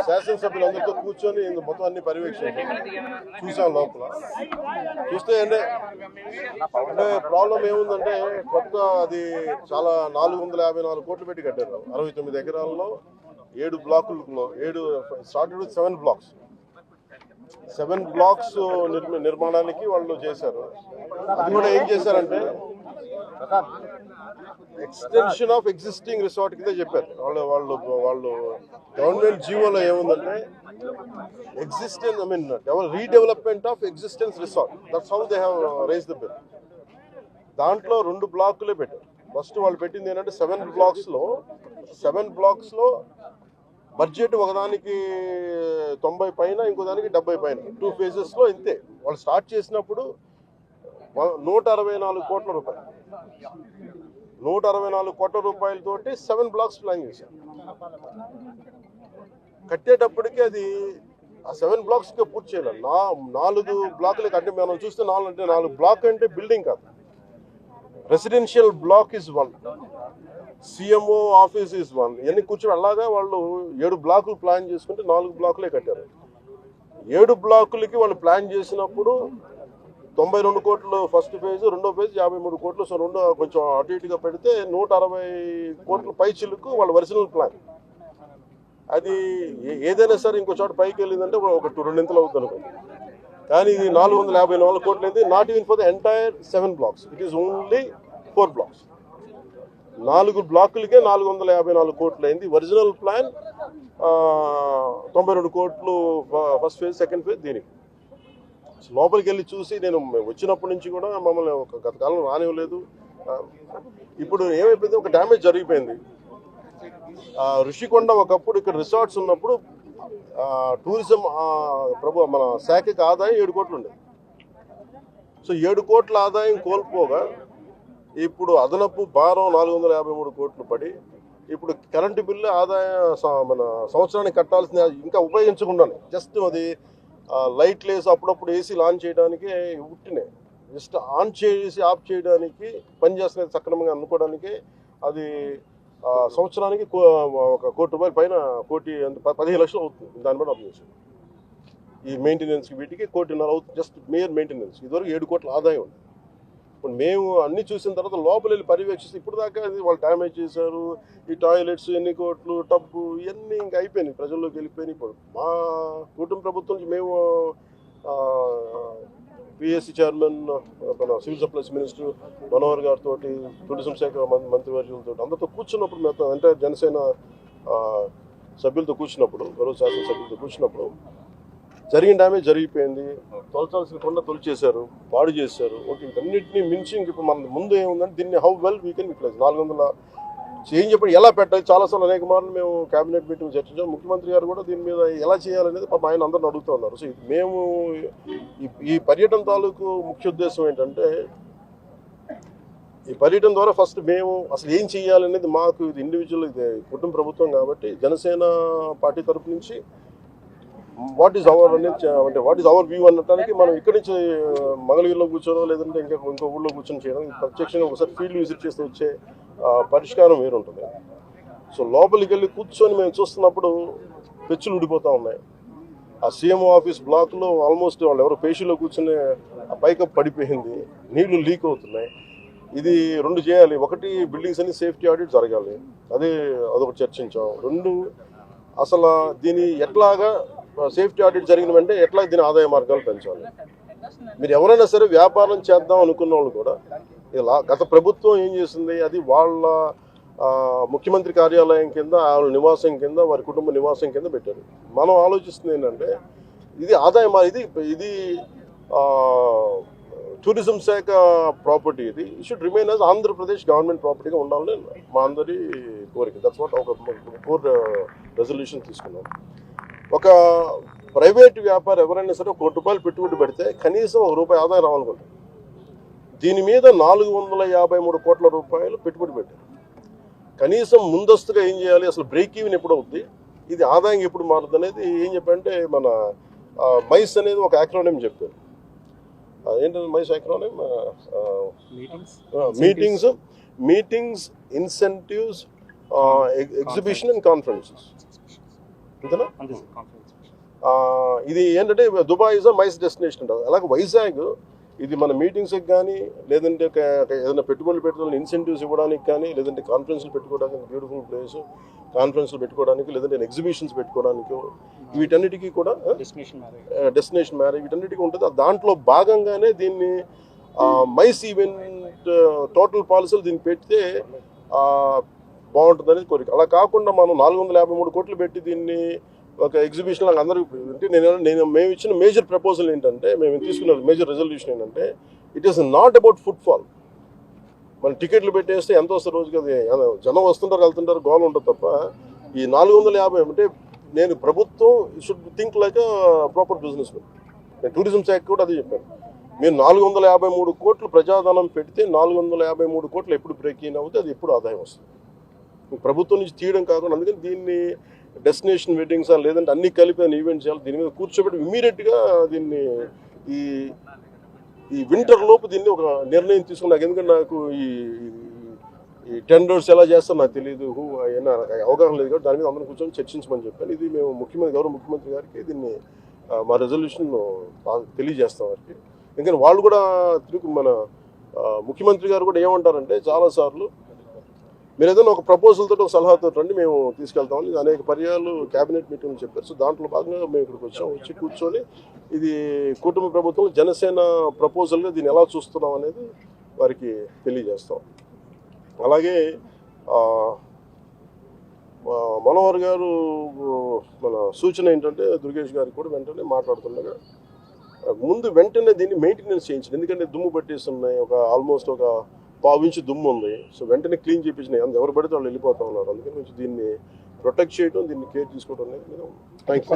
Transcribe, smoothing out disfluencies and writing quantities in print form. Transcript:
శాసనసభ్యులందరితో కూర్చొని మొత్తం అన్ని పర్యవేక్షించాం, చూసాం. లోపల చూస్తే అంటే ప్రాబ్లం ఏముందంటే కొత్త అది చాలా 454 కోట్లు పెట్టి కట్టారు. 69 ఎకరాల్లో 7 బ్లాకుల్లో 7 బ్లాక్స్ 7 బ్లాక్స్ నిర్మాణానికి వాళ్ళు చేశారు. అది కూడా ఏం చేశారంటే ఎక్స్టెన్షన్ ఆఫ్ ఎగ్జిస్టింగ్ రిసార్ట్ కింద చెప్పారు. వాళ్ళు గవర్నమెంట్ జీవోలో ఏముందంటే redevelopment of existence resort, that's how they have raise the bill. దాంట్లో 2 బ్లాకులే పెట్టారు. ఫస్ట్ వాళ్ళు పెట్టింది ఏంటంటే 7 బ్లాక్స్లో బడ్జెట్ ఒకదానికి 90 పైన, ఇంకో దానికి 70 పైన, 2 ఫేజెస్లో ఇంతే. వాళ్ళు స్టార్ట్ చేసినప్పుడు 164 కోట్ల రూపాయలు, 164 కోట్ల రూపాయలతోటి 7 బ్లాక్స్ ప్లాన్ చేశారు. కట్టేటప్పటికి అది ఆ 7 బ్లాక్స్కి పూర్తి చేయాలి. 4 బ్లాకులకి అంటే మనం చూస్తే 4 బ్లాక్ అంటే బిల్డింగ్ కాదు, residential block is 1, CMO office is 1. ఇవన్నీ కూర్చొని అలాగా వాళ్ళు 7 బ్లాకులు ప్లాన్ చేసుకుంటే 4 బ్లాకులే కట్టారు. 7 బ్లాకులకి వాళ్ళు ప్లాన్ చేసినప్పుడు 92 కోట్లు ఫస్ట్ ఫేజ్, రెండో ఫేజ్ 53 కోట్లు. సో రెండు కొంచెం అటు ఇటుగా పెడితే 160 కోట్ల పై చిలుకు వాళ్ళ ఒరిజినల్ ప్లాన్. అది ఏదైనా సరే ఇంకో చోట పైకి వెళ్ళిందంటే ఒక 2 అవుతుంది అనుకోండి. కానీ ఇది 454 కోట్లు అయితే not even for the entire 7 blocks, it is only 4 blocks. 4 బ్లాకులకే 454 కోట్లు అయింది. ఒరిజినల్ ప్లాన్ 92 కోట్లు ఫస్ట్ ఫేజ్, సెకండ్ ఫేజ్. దీనికి లోపలికి వెళ్ళి చూసి నేను వచ్చినప్పటి నుంచి కూడా మమ్మల్ని గత కాలం రానివ్వలేదు. ఇప్పుడు ఏమైపోయింది, ఒక డ్యామేజ్ జరిగిపోయింది. ఋషికొండ ఒకప్పుడు ఇక్కడ రిసార్ట్స్ ఉన్నప్పుడు టూరిజం మన శాఖకి ఆదాయం 7 కోట్లు ఉండేది. సో 7 కోట్ల ఆదాయం కోల్పోగా ఇప్పుడు అదనపు భారం 453 కోట్లు పడి ఇప్పుడు కరెంటు బిల్లు ఆదాయం మన సంవత్సరానికి కట్టాల్సిన ఇంకా ఉపయోగించకుండానే జస్ట్ అది లైట్లు వేసి అప్పుడప్పుడు ఏసీ ఆన్ చేయడానికి ఉట్టినే జస్ట్ ఆన్ చేసి ఆఫ్ చేయడానికి పనిచేస్తున్నది సక్రమంగా అనుకోవడానికి అది సంవత్సరానికి ఒక కోటి రూపాయల పైన 15 లక్షలు అవుతుంది. దాన్ని బట్టి అర్థం చేసాం. ఈ మెయింటెనెన్స్కి వీటికి 1.5 కోటి అవుతుంది, జస్ట్ మేయర్ మెయింటెనెన్స్. ఇదివరకు 7 కోట్ల ఆదాయం ఉంది. ఇప్పుడు మేము అన్ని చూసిన తర్వాత లోపల వెళ్ళి పర్యవేక్షిస్తే ఇప్పుడు దాకా వాళ్ళు డ్యామేజ్ చేశారు. ఈ టాయిలెట్స్ ఎన్ని కోట్లు, టబ్బు ఇవన్నీ ఇంకా అయిపోయినాయి, ప్రజల్లోకి వెళ్ళిపోయినాయి. ఇప్పుడు మా కుటుంబ ప్రభుత్వం నుంచి మేము పిఎస్సి చైర్మన్, మన సివిల్ సప్లైస్ మినిస్టర్ మనోహర్ గారితో, టూరిజం శాఖ మంత్రివర్యులతో అందరితో కూర్చున్నప్పుడు మేము అంటే జనసేన సభ్యులతో కూర్చున్నప్పుడు, గౌరవ శాసన సభ్యులతో కూర్చున్నప్పుడు జరిగిన డ్యామేజ్ జరిగిపోయింది. తొలచాల్సిన కొండ తొలిచేశారు, పాడు చేశారు. ఓకే, వీటన్నిటిని మించి ఇంక ఇప్పుడు మన ముందు ఏముందంటే దీన్ని how well we can utilize 400 change చెప్పి ఎలా పెట్టాలి. చాలాసార్లు అనేక మార్లు మేము క్యాబినెట్ మీటింగ్ చర్చించాం. ముఖ్యమంత్రి గారు కూడా దీని మీద ఎలా చేయాలనేది పాపం ఆయన అందరిని అడుగుతూ ఉన్నారు. సో మేము ఈ పర్యటన తాలూకు ముఖ్య ఉద్దేశం ఏంటంటే ఈ పర్యటన ద్వారా ఫస్ట్ మేము అసలు ఏం చేయాలనేది మాకు ఇది ఇండివిజువల్, ఇది కుటుంబ ప్రభుత్వం కాబట్టి జనసేన పార్టీ తరఫు నుంచి వాట్ ఈజ్ అవర్ అనేది అంటే వాట్ ఈజ్ అవర్ వ్యూ అనడానికి మనం ఇక్కడి నుంచి మంగళగిరిలో కూర్చోనో లేదంటే ఇంకో ఊళ్ళో కూర్చొని చేయడం, ప్రత్యక్షంగా ఒకసారి ఫీల్డ్ విజిట్ చేస్తే వచ్చే పరిష్కారం వేరుంటుంది. సో లోపలికి వెళ్ళి కూర్చొని మేము చూస్తున్నప్పుడు పెచ్చులు ఊడిపోతూ ఉన్నాయి. ఆ సీఎంఓ ఆఫీస్ బ్లాక్లో ఆల్మోస్ట్ వాళ్ళు ఎవరో పేషీలో కూర్చొని ఆ పైకప్ పడిపోయింది, నీళ్లు లీక్ అవుతున్నాయి. ఇది 2 చేయాలి. ఒకటి, బిల్డింగ్స్ అన్ని సేఫ్టీ ఆడిట్ జరగాలి, అదొకటి చర్చించాం. 2, అసలు దీని ఎట్లాగా సేఫ్టీ ఆడిట్ జరిగిన వెంటనే ఎట్లా దీని ఆదాయ మార్గాలు పెంచాలి. మీరు ఎవరైనా సరే వ్యాపారం చేద్దాం అనుకున్న వాళ్ళు కూడా ఇలా గత ప్రభుత్వం ఏం చేసింది, అది వాళ్ళ ముఖ్యమంత్రి కార్యాలయం కింద, వాళ్ళ నివాసం కింద, వారి కుటుంబ నివాసం కింద పెట్టారు. మనం ఆలోచిస్తుంది ఏంటంటే ఇది ఆదాయం, ఇది టూరిజం శాఖ ప్రాపర్టీ, ఇది should remain as Andhra Pradesh government ప్రాపర్టీగా ఉండాలని మా అందరి కోరిక. దట్స్ వాట్ ఒక కోర్ రెజల్యూషన్ తీసుకున్నాం. ఒక ప్రైవేట్ వ్యాపారం ఎవరైనా సరే 1 కోటి రూపాయలు పెట్టుబడి పెడితే కనీసం ₹1 ఆదాయం రావాలనుకుంటారు. దీని మీద 453 కోట్ల రూపాయలు పెట్టుబడి పెట్టారు. కనీసం ముందస్తుగా ఏం చేయాలి, అసలు బ్రేక్ ఈవెన్ ఎప్పుడు అవుద్ది, ఇది ఆదాయం ఎప్పుడు మారుతుంది అనేది ఏం చెప్పారంటే మన మైస్ అనేది ఒక యాక్రోనిమ్ చెప్పారు. ఏంటంటే MICE acronym meetings, incentives, exhibition and conferences. అంతేనా? అంతే సార్ కాన్ఫరెన్స్. ఇది ఏంటంటే Dubai is a MICE destination అంటారు. అలాగే వైజాగ్ ఇది మన మీటింగ్స్కి కానీ లేదంటే ఏదైనా పెట్టుబడులు పెట్టడానికి ఇన్సెంటివ్స్ ఇవ్వడానికి కానీ లేదంటే కాన్ఫరెన్స్లు పెట్టుకోవడానికి బ్యూటిఫుల్ ప్లేస్, కాన్ఫరెన్స్లు పెట్టుకోవడానికి లేదంటే ఎగ్జిబిషన్స్ పెట్టుకోవడానికి వీటన్నిటికీ కూడా డెస్టినేషన్ మ్యారేజ్ వీటన్నిటికీ ఉంటుంది. దాంట్లో భాగంగానే దీన్ని మైస్ ఈవెంట్ టోటల్ పాలసీలు దీన్ని పెడితే బాగుంటుంది అనేది కోరిక. అలా కాకుండా మనం 453 కోట్లు పెట్టి దీన్ని ఒక ఎగ్జిబిషన్ లాగా అందరూ అంటే మేము ఇచ్చిన మేజర్ ప్రపోజల్ ఏంటంటే మేము తీసుకున్న మేజర్ రెజల్యూషన్ ఏంటంటే it is not about footfall. మనం టికెట్లు పెట్టేస్తే ఎంత వస్తారు రోజుకి, అది జనం వస్తుంటారు వెళ్తుంటారు గోల ఉంటుంది తప్ప ఈ 450 అంటే నేను ప్రభుత్వం should think like proper business man. నేను టూరిజం శాఖ కూడా అదే చెప్పాను. మీరు 453 కోట్లు ప్రజాధనం పెడితే 453 కోట్లు ఎప్పుడు బ్రేక్ ఇన్ అవుతుంది, అది ఎప్పుడు ఆదాయం వస్తుంది. ప్రభుత్వం నుంచి తీయడం కాకుండా అందుకని దీన్ని డెస్టినేషన్ వెడ్డింగ్స్ లేదంటే అన్ని కలిపి ఈవెంట్ చేయాలి. దీని మీద కూర్చోబెట్టి ఇమ్మీడియట్గా దీన్ని ఈ వింటర్ లోపు దీన్ని ఒక నిర్ణయం తీసుకున్నాక, ఎందుకంటే నాకు ఈ టెండర్స్ ఎలా చేస్తారో నాకు తెలియదు, నాకు అవగాహన లేదు కాబట్టి దాని మీద అందరం కూర్చొని చర్చించమని చెప్పాను. ఇది మేము గౌరవ ముఖ్యమంత్రి గారికి దీన్ని మా రెజల్యూషన్ తెలియజేస్తాం వారికి. ఎందుకంటే వాళ్ళు కూడా మన ముఖ్యమంత్రి గారు కూడా ఏమంటారంటే చాలాసార్లు మీరు ఏదైనా ఒక ప్రపోజల్ తోటి ఒక సలహాతో రండి మేము తీసుకెళ్తామని అనేక పర్యాలు క్యాబినెట్ మీటింగ్ చెప్పారు. సో దాంట్లో భాగంగా మేము ఇక్కడికి వచ్చి కూర్చొని ఇది కుటుంబ ప్రభుత్వం జనసేన ప్రపోజల్గా దీన్ని ఎలా చూస్తున్నాం అనేది వారికి తెలియజేస్తాం. అలాగే మనోహర్ గారు మన సూచన ఏంటంటే దుర్గేష్ గారికి కూడా వెంటనే మాట్లాడుతుండగా వెంటనే దీన్ని మెయింటెనెన్స్ చేయించండి. ఎందుకంటే దుమ్ము పట్టేస్తున్నాయి, ఆల్మోస్ట్ ఒక 1/4 ఇంచు దుమ్ము ఉంది. సో వెంటనే క్లీన్ చేయించినాయి, ఎవరు పడితే వాళ్ళు వెళ్ళిపోతా ఉన్నారు. అందుకని దీన్ని ప్రొటెక్ట్ చేయడం, దీన్ని కేర్ తీసుకోవడం అనేది థ్యాంక్ యూ.